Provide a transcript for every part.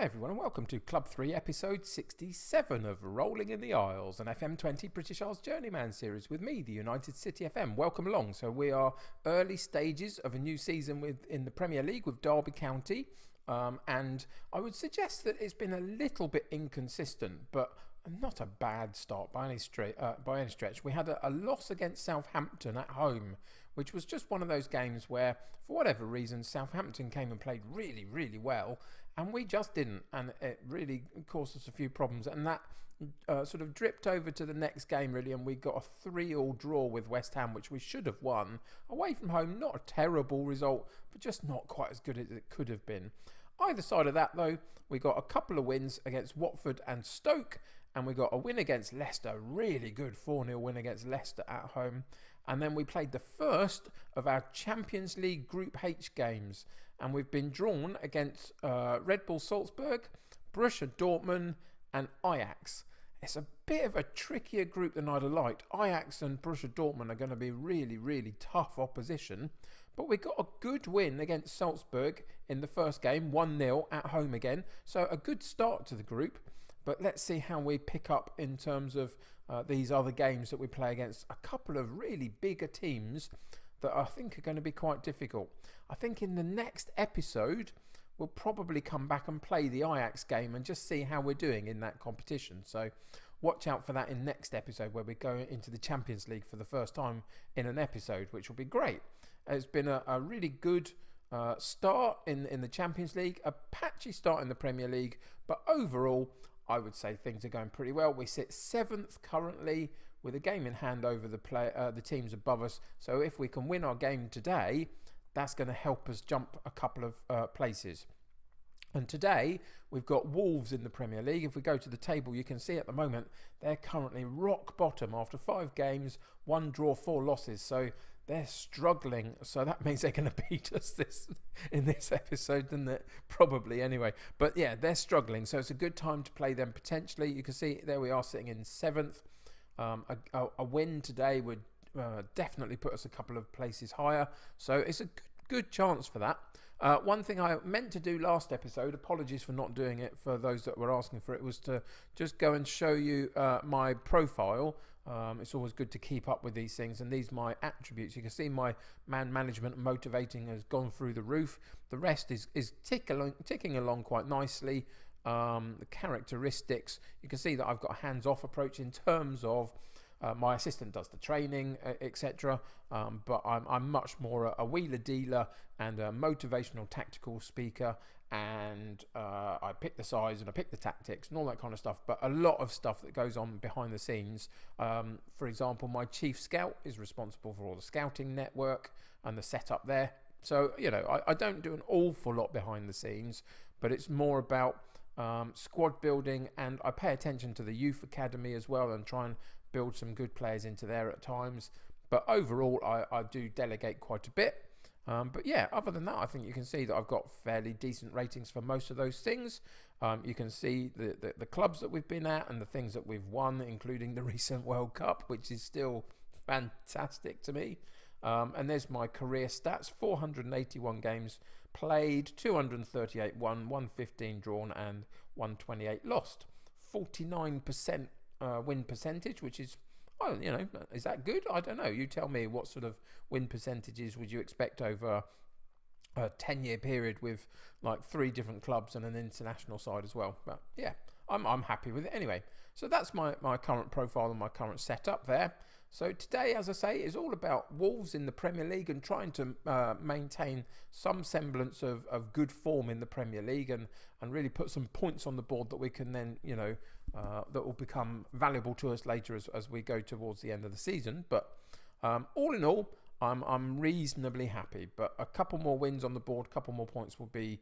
Hi everyone and welcome to Club 3 episode 67 of Rolling in the Isles, an FM20 British Isles Journeyman series with me, the United City FM. Welcome along. So we are early stages of a new season in the Premier League with Derby County, and I would suggest that it's been a little bit inconsistent, but not a bad start by any stretch. We had a loss against Southampton at home, which was just one of those games where, for whatever reason, Southampton came and played really, really well, and we just didn't, and it really caused us a few problems, and that sort of dripped over to the next game, really, and we got a 3-3 draw with West Ham, which we should have won. Away from home, not a terrible result, but just not quite as good as it could have been. Either side of that, though, we got a couple of wins against Watford and Stoke, and we got a win against Leicester, really good 4-0 win against Leicester at home. And then we played the first of our Champions League Group H games, and we've been drawn against Red Bull Salzburg, Borussia Dortmund and Ajax. It's a bit of a trickier group than I'd have liked. Ajax and Borussia Dortmund are going to be really, really tough opposition. But we got a good win against Salzburg in the first game, 1-0 at home again. So a good start to the group. But let's see how we pick up in terms of these other games that we play against a couple of really bigger teams that I think are going to be quite difficult. I think in the next episode, we'll probably come back and play the Ajax game and just see how we're doing in that competition. So watch out for that in next episode, where we go into the Champions League for the first time in an episode, which will be great. It's been a really good start in the Champions League, a patchy start in the Premier League, but overall, I would say things are going pretty well. We sit 7th currently with a game in hand over the teams above us. So if we can win our game today, that's going to help us jump a couple of places. And today, we've got Wolves in the Premier League. If we go to the table, you can see at the moment, they're currently rock bottom after 5 games, 1 draw, 4 losses. So they're struggling. So that means they're going to beat us in this episode, doesn't it? Probably anyway. But yeah, they're struggling. So it's a good time to play them potentially. You can see there we are sitting in 7th. A win today would definitely put us a couple of places higher. So it's a good chance for that. One thing I meant to do last episode, apologies for not doing it for those that were asking for it, was to just go and show you my profile. It's always good to keep up with these things, and these are my attributes. You can see my man management and motivating has gone through the roof. The rest is ticking along quite nicely. The characteristics, you can see that I've got a hands-off approach in terms of my assistant does the training, etc. But I'm much more a wheeler dealer and a motivational tactical speaker, and I pick the size and I pick the tactics and all that kind of stuff. But a lot of stuff that goes on behind the scenes. For example, my chief scout is responsible for all the scouting network and the setup there. So, you know, I don't do an awful lot behind the scenes, but it's more about squad building, and I pay attention to the youth academy as well and try and build some good players into there at times. But overall, I do delegate quite a bit. But yeah, other than that, I think you can see that I've got fairly decent ratings for most of those things. You can see the clubs that we've been at and the things that we've won, including the recent World Cup, which is still fantastic to me. And there's my career stats: 481 games played, 238 won, 115 drawn, and 128 lost. 49% win percentage, which is, oh, you know, is that good? I don't know. You tell me, what sort of win percentages would you expect over a 10-year period with like 3 different clubs and an international side as well? But yeah, I'm happy with it anyway. So that's my current profile and my current setup there. So today, as I say, is all about Wolves in the Premier League and trying to maintain some semblance of good form in the Premier League and really put some points on the board that we can then, you know, that will become valuable to us later as we go towards the end of the season. But all in all, I'm reasonably happy. But a couple more wins on the board, a couple more points will be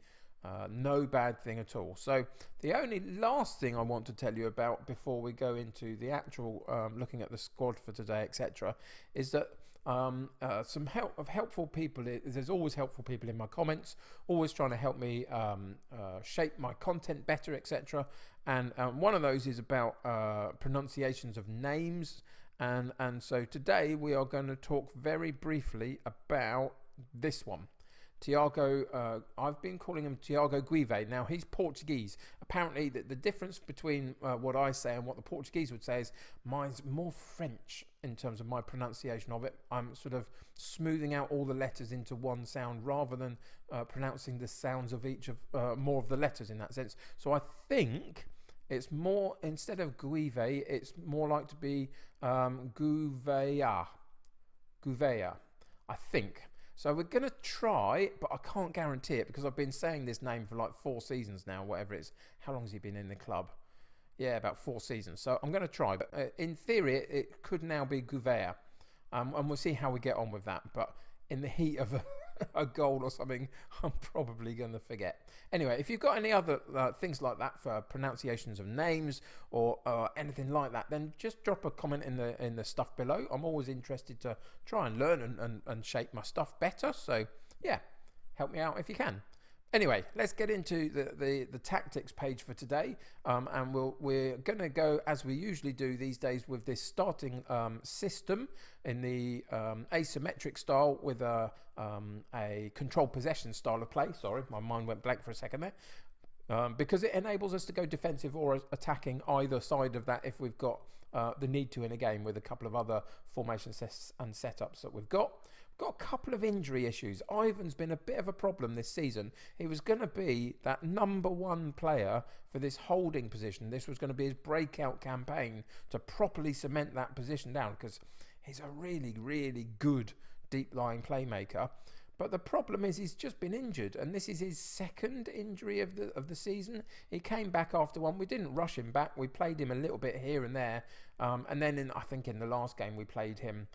no bad thing at all. So the only last thing I want to tell you about before we go into the actual looking at the squad for today, etc., is that some helpful people. There's always helpful people in my comments, always trying to help me shape my content better, etc. And one of those is about pronunciations of names. And so today we are going to talk very briefly about this one. Tiago, I've been calling him Tiago Guive. Now, he's Portuguese. Apparently, the difference between what I say and what the Portuguese would say is mine's more French in terms of my pronunciation of it. I'm sort of smoothing out all the letters into one sound rather than pronouncing the sounds of each of more of the letters in that sense. So I think it's more, instead of Guive, it's more like to be Gouveia. Gouveia, I think. So we're going to try, but I can't guarantee it because I've been saying this name for like 4 seasons now, whatever it is. How long has he been in the club? Yeah, about 4 seasons. So I'm going to try, but in theory, it could now be Gouveia. And we'll see how we get on with that. But in the heat of a goal or something, I'm probably going to forget. Anyway, if you've got any other things like that for pronunciations of names or anything like that, then just drop a comment in the stuff below. I'm always interested to try and learn and shape my stuff better. So yeah, help me out if you can. Anyway, let's get into the tactics page for today, and we're going to go as we usually do these days with this starting system in the asymmetric style with a controlled possession style of play. Sorry, my mind went blank for a second there, because it enables us to go defensive or attacking either side of that if we've got the need to in a game with a couple of other formations and setups that we've got. Got a couple of injury issues. Ivan's been a bit of a problem this season. He was going to be that number 1 player for this holding position. This was going to be his breakout campaign to properly cement that position down because he's a really, really good deep-lying playmaker. But the problem is he's just been injured, and this is his second injury of the season. He came back after one. We didn't rush him back. We played him a little bit here and there. And then I think in the last game we played him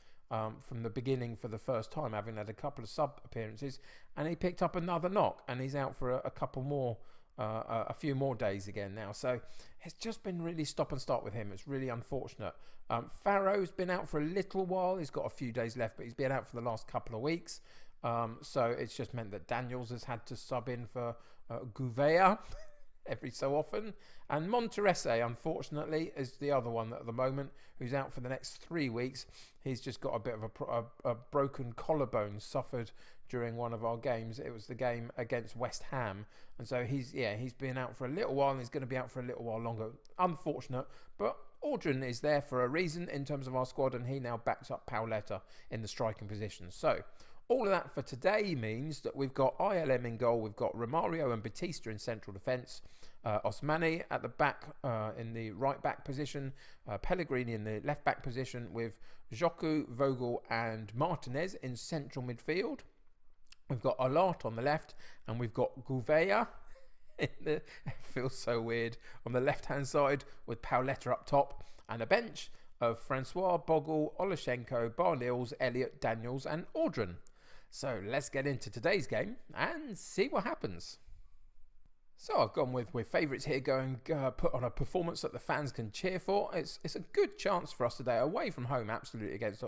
from the beginning for the first time, having had a couple of sub appearances, and he picked up another knock, and he's out for a couple more, a few more days again now. So it's just been really stop and start with him. It's really unfortunate. Farrow's been out for a little while. He's got a few days left, but he's been out for the last couple of weeks. So it's just meant that Daniels has had to sub in for Gouveia every so often. And Monterese, unfortunately, is the other one at the moment who's out for the next 3 weeks. He's just got a bit of a broken collarbone suffered during one of our games. It was the game against West Ham. And so he's been out for a little while, and he's going to be out for a little while longer. Unfortunate, but Audrin is there for a reason in terms of our squad, and he now backs up Paoletta in the striking position. So all of that for today means that we've got ILM in goal, we've got Romario and Batista in central defence, Osmani at the back in the right back position, Pellegrini in the left back position, with Joku, Vogel and Martinez in central midfield. We've got Alart on the left, and we've got Gouveia it feels so weird, on the left hand side with Paoletta up top, and a bench of Francois, Bogle, Olashenko, Barnils, Elliott, Daniels and Audrin. So let's get into today's game and see what happens. So I've gone with favourites here, going put on a performance that the fans can cheer for. It's a good chance for us today, away from home, absolutely, against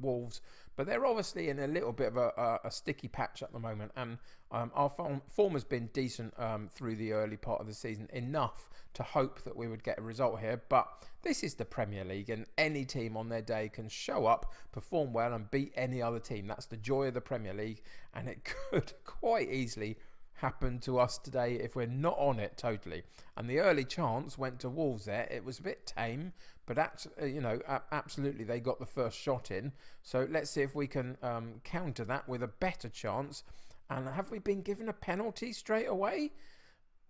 Wolves. But they're obviously in a little bit of a sticky patch at the moment. And our form has been decent through the early part of the season, enough to hope that we would get a result here. But this is the Premier League, and any team on their day can show up, perform well and beat any other team. That's the joy of the Premier League, and it could quite easily happen to us today if we're not on it totally. And the early chance went to Wolves there. It was a bit tame, but absolutely they got the first shot in. So let's see if we can counter that with a better chance. And have we been given a penalty straight away?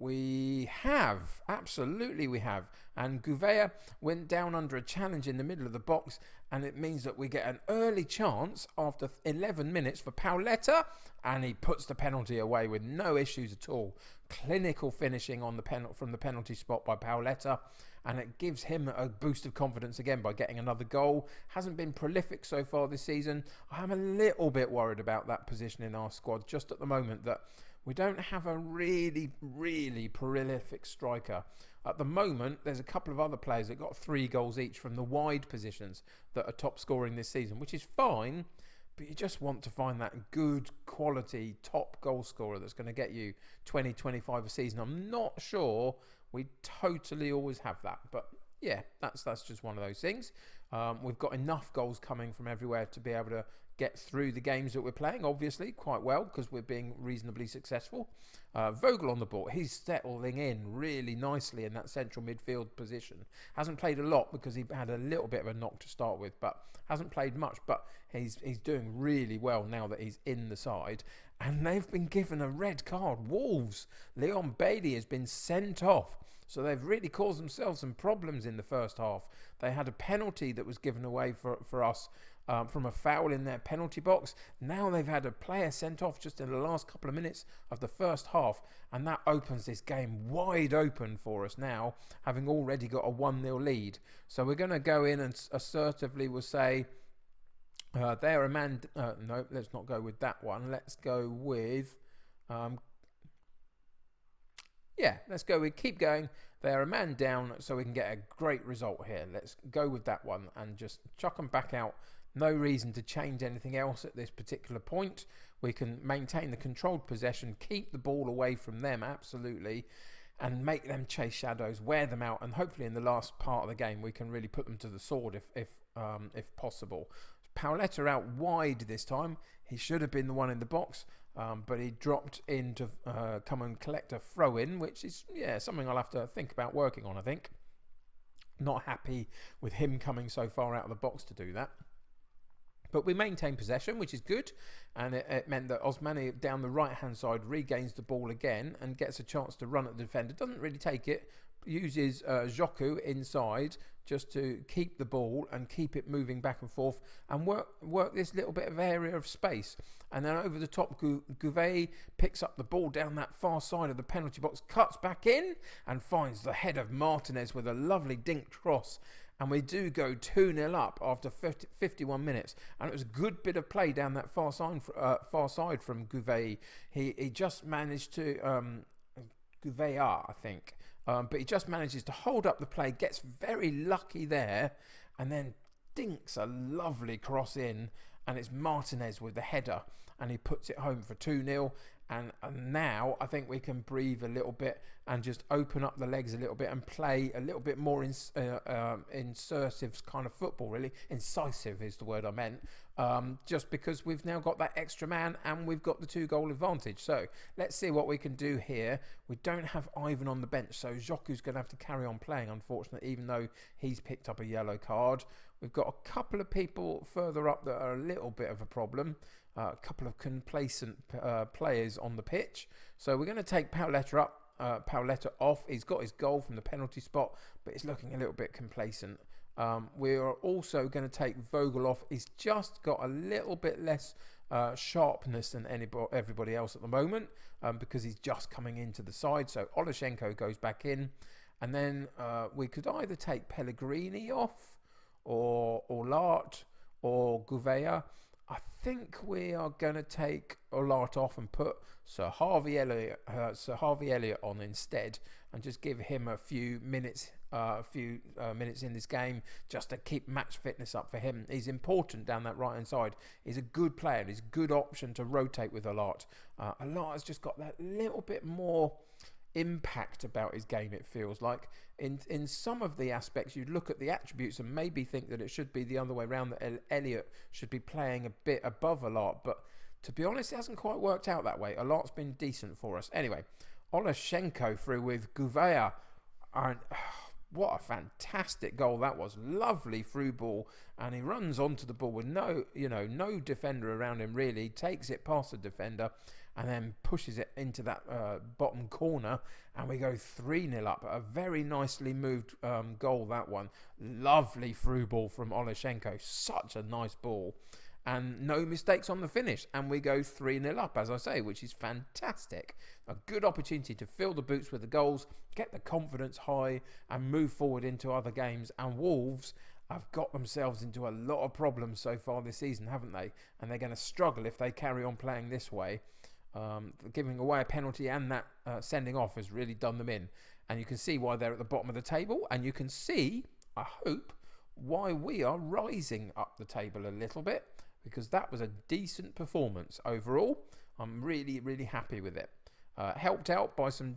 We have, absolutely we have. And Gouveia went down under a challenge in the middle of the box, and it means that we get an early chance after 11 minutes for Paoletta, and he puts the penalty away with no issues at all. Clinical finishing on from the penalty spot by Paoletta, and it gives him a boost of confidence again by getting another goal. Hasn't been prolific so far this season. I'm a little bit worried about that position in our squad just at the moment, that we don't have a really, really prolific striker. At the moment, there's a couple of other players that got 3 goals each from the wide positions that are top scoring this season, which is fine, but you just want to find that good quality top goal scorer that's going to get you 20, 25 a season. I'm not sure we totally always have that, but yeah, that's just one of those things. We've got enough goals coming from everywhere to be able to get through the games that we're playing, obviously, quite well, because we're being reasonably successful. Vogel on the ball. He's settling in really nicely in that central midfield position. Hasn't played a lot because he had a little bit of a knock to start with, but hasn't played much. But he's doing really well now that he's in the side. And they've been given a red card. Wolves. Leon Bailey has been sent off. So they've really caused themselves some problems in the first half. They had a penalty that was given away for us from a foul in their penalty box. Now they've had a player sent off just in the last couple of minutes of the first half. And that opens this game wide open for us now, having already got a 1-0 lead. So we're going to go in and assertively will say, they're a man... no, let's not go with that one. Let's go with... let's go with keep going. They're a man down, so we can get a great result here. Let's go with that one and just chuck them back out. No reason to change anything else at this particular point. We can maintain the controlled possession, keep the ball away from them, absolutely, and make them chase shadows, wear them out, and hopefully in the last part of the game we can really put them to the sword if possible. Paoletta out wide this time. He should have been the one in the box. But he dropped in to come and collect a throw-in, which is, something I'll have to think about working on, I think. Not happy with him coming so far out of the box to do that. But we maintain possession, which is good. And it meant that Osmani down the right-hand side regains the ball again and gets a chance to run at the defender. Doesn't really take it. Uses Joku inside just to keep the ball and keep it moving back and forth and work this little bit of area of space. And then over the top, Gouvet picks up the ball down that far side of the penalty box, cuts back in and finds the head of Martinez with a lovely dinked cross. And we do go 2-0 up after 51 minutes. And it was a good bit of play down that far side from Gouvet. He just managed to... Gouvet, I think. But he just manages to hold up the play, gets very lucky there, and then dinks a lovely cross in, and it's Martinez with the header, and he puts it home for 2-0. And now I think we can breathe a little bit and just open up the legs a little bit and play a little bit more incisive kind of football, really. Incisive is the word I meant. Just because we've now got that extra man and we've got the 2-goal advantage. So let's see what we can do here. We don't have Ivan on the bench, so Joku's going to have to carry on playing, unfortunately, even though he's picked up a yellow card. We've got a couple of people further up that are a little bit of a problem. A couple of complacent players on the pitch. So we're going to take Paoletta off. He's got his goal from the penalty spot, but he's looking a little bit complacent. We are also going to take Vogel off. He's just got a little bit less sharpness than everybody else at the moment because he's just coming into the side. So Olashenko goes back in. And then we could either take Pellegrini off or Olart or Gouveia. I think we are going to take Olart off and put Sir Harvey Elliott on instead, and just give him a few minutes in this game just to keep match fitness up for him. He's important down that right hand side. He's a good player. He's a good option to rotate with Olart. Olart has just got that little bit more impact about his game, it feels like. In some of the aspects, you'd look at the attributes and maybe think that it should be the other way around, that Elliott should be playing a bit above Olart, but to be honest, it hasn't quite worked out that way. Olart's been decent for us. Anyway, Olashenko through with Gouveia, and what a fantastic goal that was. Lovely through ball, and he runs onto the ball with no defender around him really, takes it past the defender and then pushes it into that bottom corner, and we go 3-0 up. A very nicely moved goal, that one. Lovely through ball from Olashenko. Such a nice ball. And no mistakes on the finish. And we go 3-0 up, as I say, which is fantastic. A good opportunity to fill the boots with the goals, get the confidence high, and move forward into other games. And Wolves have got themselves into a lot of problems so far this season, haven't they? And they're going to struggle if they carry on playing this way. Giving away a penalty and that sending off has really done them in. And you can see why they're at the bottom of the table. And you can see, I hope, why we are rising up the table a little bit. Because that was a decent performance overall. I'm really, really happy with it. Helped out by some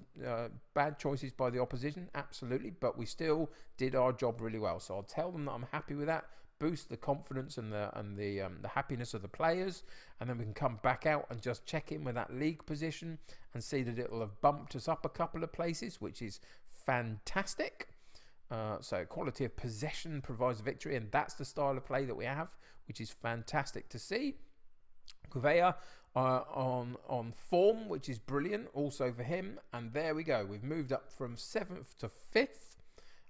bad choices by the opposition, absolutely. But we still did our job really well. So I'll tell them that I'm happy with that. boost the confidence and the happiness of the players, and then we can come back out and just check in with that league position and see that it will have bumped us up a couple of places, which is fantastic. So quality of possession provides victory, and that's the style of play that we have, which is fantastic to see. Gouveia on form, which is brilliant also for him, and there we go. We've moved up from 7th to 5th,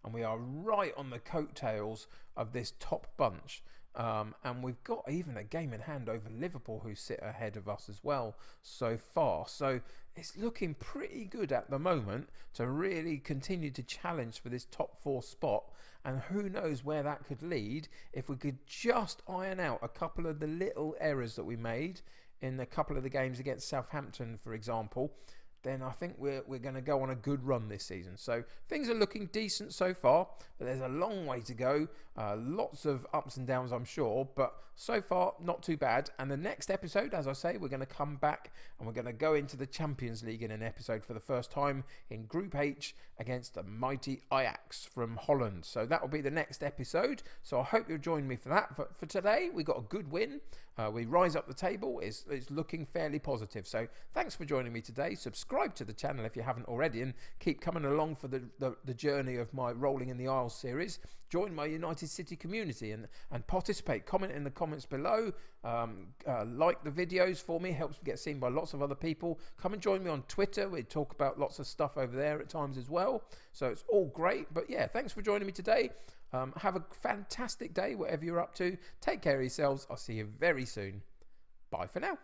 and we are right on the coattails of this top bunch. And we've got even a game in hand over Liverpool, who sit ahead of us as well so far. So it's looking pretty good at the moment to really continue to challenge for this top 4 spot. And who knows where that could lead if we could just iron out a couple of the little errors that we made in a couple of the games against Southampton, for example. Then I think we're going to go on a good run this season. So things are looking decent so far, but there's a long way to go. Lots of ups and downs, I'm sure, but so far not too bad. And the next episode, as I say, we're going to come back and we're going to go into the Champions League in an episode for the first time in Group H against the mighty Ajax from Holland. So that will be the next episode. So I hope you'll join me for that. For today, we got a good win. We rise up the table. It's looking fairly positive. So thanks for joining me today. Subscribe to the channel if you haven't already, and keep coming along for the journey of my Rolling in the Isles series. Join my United City community and participate. Comment in the comments below. Like the videos for me. Helps me get seen by lots of other people. Come and join me on Twitter. We talk about lots of stuff over there at times as well. So it's all great. But yeah, thanks for joining me today. Have a fantastic day, whatever you're up to. Take care of yourselves. I'll see you very soon. Bye for now.